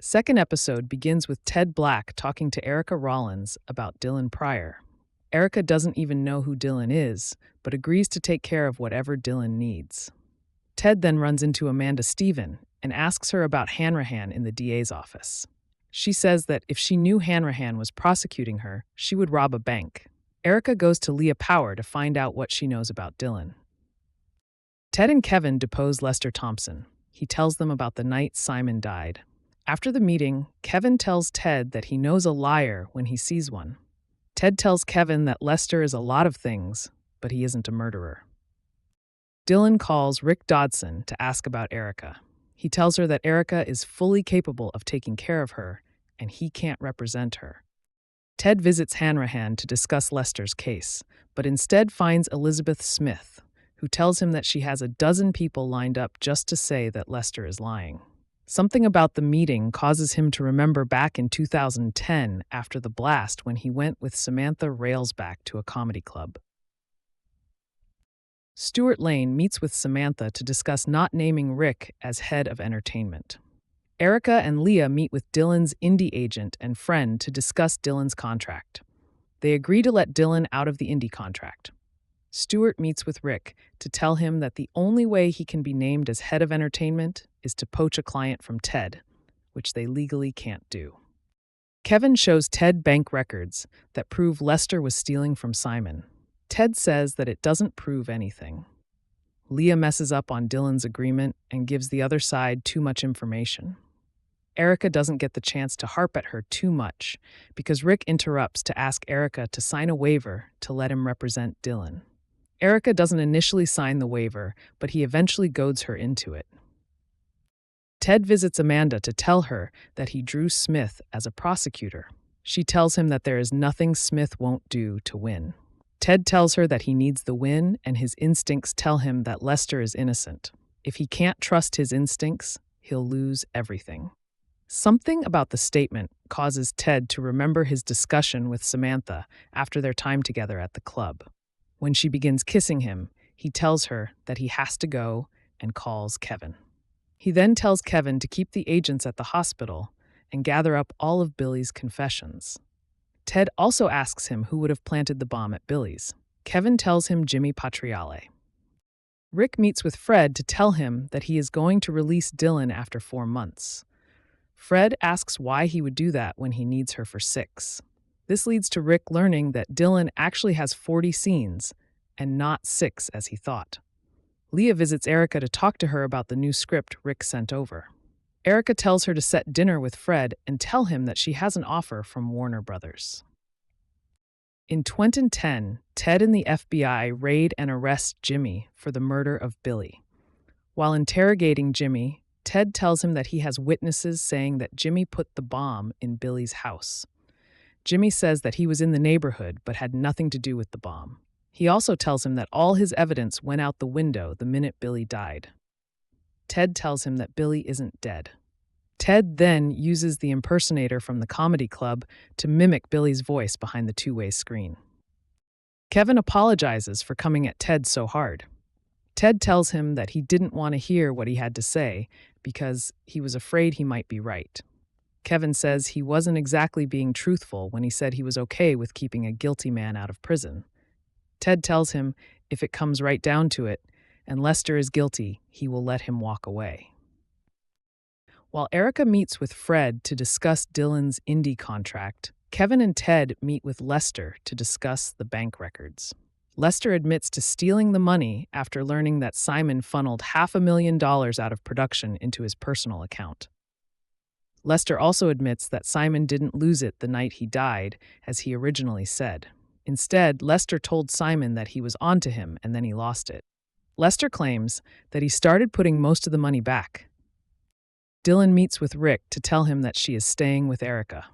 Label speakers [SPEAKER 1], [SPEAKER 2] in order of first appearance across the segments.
[SPEAKER 1] Second episode begins with Ted Black talking to Erica Rollins about Dylan Pryor. Erica doesn't even know who Dylan is, but agrees to take care of whatever Dylan needs. Ted then runs into Amanda Stephen and asks her about Hanrahan in the DA's office. She says that if she knew Hanrahan was prosecuting her, she would rob a bank. Erica goes to Leah Power to find out what she knows about Dylan. Ted and Kevin depose Lester Thompson. He tells them about the night Simon died. After the meeting, Kevin tells Ted that he knows a liar when he sees one. Ted tells Kevin that Lester is a lot of things, but he isn't a murderer. Dylan calls Rick Dodson to ask about Erica. He tells her that Erica is fully capable of taking care of her, and he can't represent her. Ted visits Hanrahan to discuss Lester's case, but instead finds Elizabeth Smith, who tells him that she has a dozen people lined up just to say that Lester is lying. Something about the meeting causes him to remember back in 2010 after the blast when he went with Samantha Railsback to a comedy club. Stuart Lane meets with Samantha to discuss not naming Rick as head of entertainment. Erica and Leah meet with Dylan's indie agent and friend to discuss Dylan's contract. They agree to let Dylan out of the indie contract. Stuart meets with Rick to tell him that the only way he can be named as head of entertainment is to poach a client from Ted, which they legally can't do. Kevin shows Ted bank records that prove Lester was stealing from Simon. Ted says that it doesn't prove anything. Leah messes up on Dylan's agreement and gives the other side too much information. Erica doesn't get the chance to harp at her too much because Rick interrupts to ask Erica to sign a waiver to let him represent Dylan. Erica doesn't initially sign the waiver, but he eventually goads her into it. Ted visits Amanda to tell her that he drew Smith as a prosecutor. She tells him that there is nothing Smith won't do to win. Ted tells her that he needs the win, and his instincts tell him that Lester is innocent. If he can't trust his instincts, he'll lose everything. Something about the statement causes Ted to remember his discussion with Samantha after their time together at the club. When she begins kissing him, he tells her that he has to go and calls Kevin. He then tells Kevin to keep the agents at the hospital and gather up all of Billy's confessions. Ted also asks him who would have planted the bomb at Billy's. Kevin tells him Jimmy Patriale. Rick meets with Fred to tell him that he is going to release Dylan after 4 months. Fred asks why he would do that when he needs her for 6. This leads to Rick learning that Dylan actually has 40 scenes and not 6 as he thought. Leah visits Erica to talk to her about the new script Rick sent over. Erica tells her to set dinner with Fred and tell him that she has an offer from Warner Brothers. In 2010, Ted and the FBI raid and arrest Jimmy for the murder of Billy. While interrogating Jimmy, Ted tells him that he has witnesses saying that Jimmy put the bomb in Billy's house. Jimmy says that he was in the neighborhood but had nothing to do with the bomb. He also tells him that all his evidence went out the window the minute Billy died. Ted tells him that Billy isn't dead. Ted then uses the impersonator from the comedy club to mimic Billy's voice behind the two-way screen. Kevin apologizes for coming at Ted so hard. Ted tells him that he didn't want to hear what he had to say because he was afraid he might be right. Kevin says he wasn't exactly being truthful when he said he was okay with keeping a guilty man out of prison. Ted tells him if it comes right down to it, and Lester is guilty, he will let him walk away. While Erica meets with Fred to discuss Dylan's indie contract, Kevin and Ted meet with Lester to discuss the bank records. Lester admits to stealing the money after learning that Simon funneled $500,000 out of production into his personal account. Lester also admits that Simon didn't lose it the night he died, as he originally said. Instead, Lester told Simon that he was onto him and then he lost it. Lester claims that he started putting most of the money back. Dylan meets with Rick to tell him that she is staying with Erica.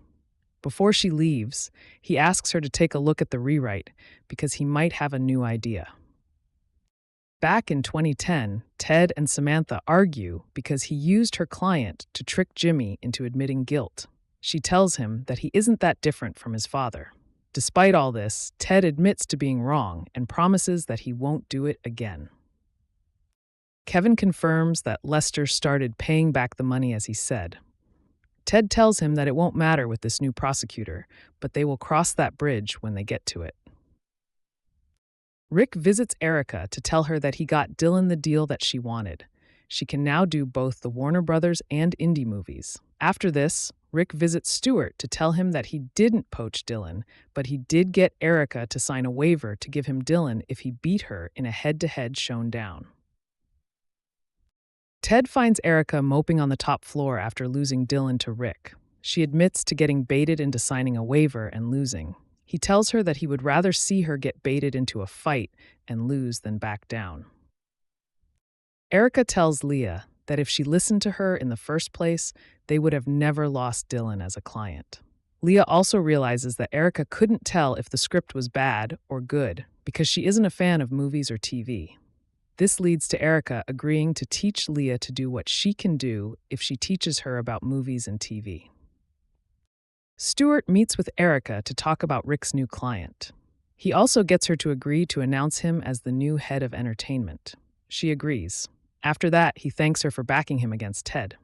[SPEAKER 1] Before she leaves, he asks her to take a look at the rewrite because he might have a new idea. Back in 2010, Ted and Samantha argue because he used her client to trick Jimmy into admitting guilt. She tells him that he isn't that different from his father. Despite all this, Ted admits to being wrong and promises that he won't do it again. Kevin confirms that Lester started paying back the money as he said. Ted tells him that it won't matter with this new prosecutor, but they will cross that bridge when they get to it. Rick visits Erica to tell her that he got Dylan the deal that she wanted. She can now do both the Warner Brothers and indie movies. After this, Rick visits Stuart to tell him that he didn't poach Dylan, but he did get Erica to sign a waiver to give him Dylan if he beat her in a head-to-head showdown. Ted finds Erica moping on the top floor after losing Dylan to Rick. She admits to getting baited into signing a waiver and losing. He tells her that he would rather see her get baited into a fight and lose than back down. Erica tells Leah that if she listened to her in the first place, they would have never lost Dylan as a client. Leah also realizes that Erica couldn't tell if the script was bad or good because she isn't a fan of movies or TV. This leads to Erica agreeing to teach Leah to do what she can do if she teaches her about movies and TV. Stuart meets with Erica to talk about Rick's new client. He also gets her to agree to announce him as the new head of entertainment. She agrees. After that, he thanks her for backing him against Ted.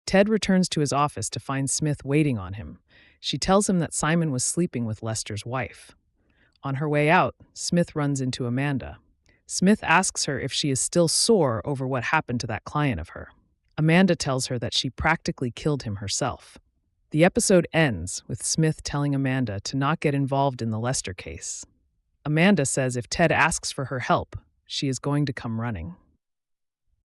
[SPEAKER 1] Ted returns to his office to find Smith waiting on him. She tells him that Simon was sleeping with Lester's wife. On her way out, Smith runs into Amanda. Smith asks her if she is still sore over what happened to that client of her. Amanda tells her that she practically killed him herself. The episode ends with Smith telling Amanda to not get involved in the Lester case. Amanda says if Ted asks for her help, she is going to come running.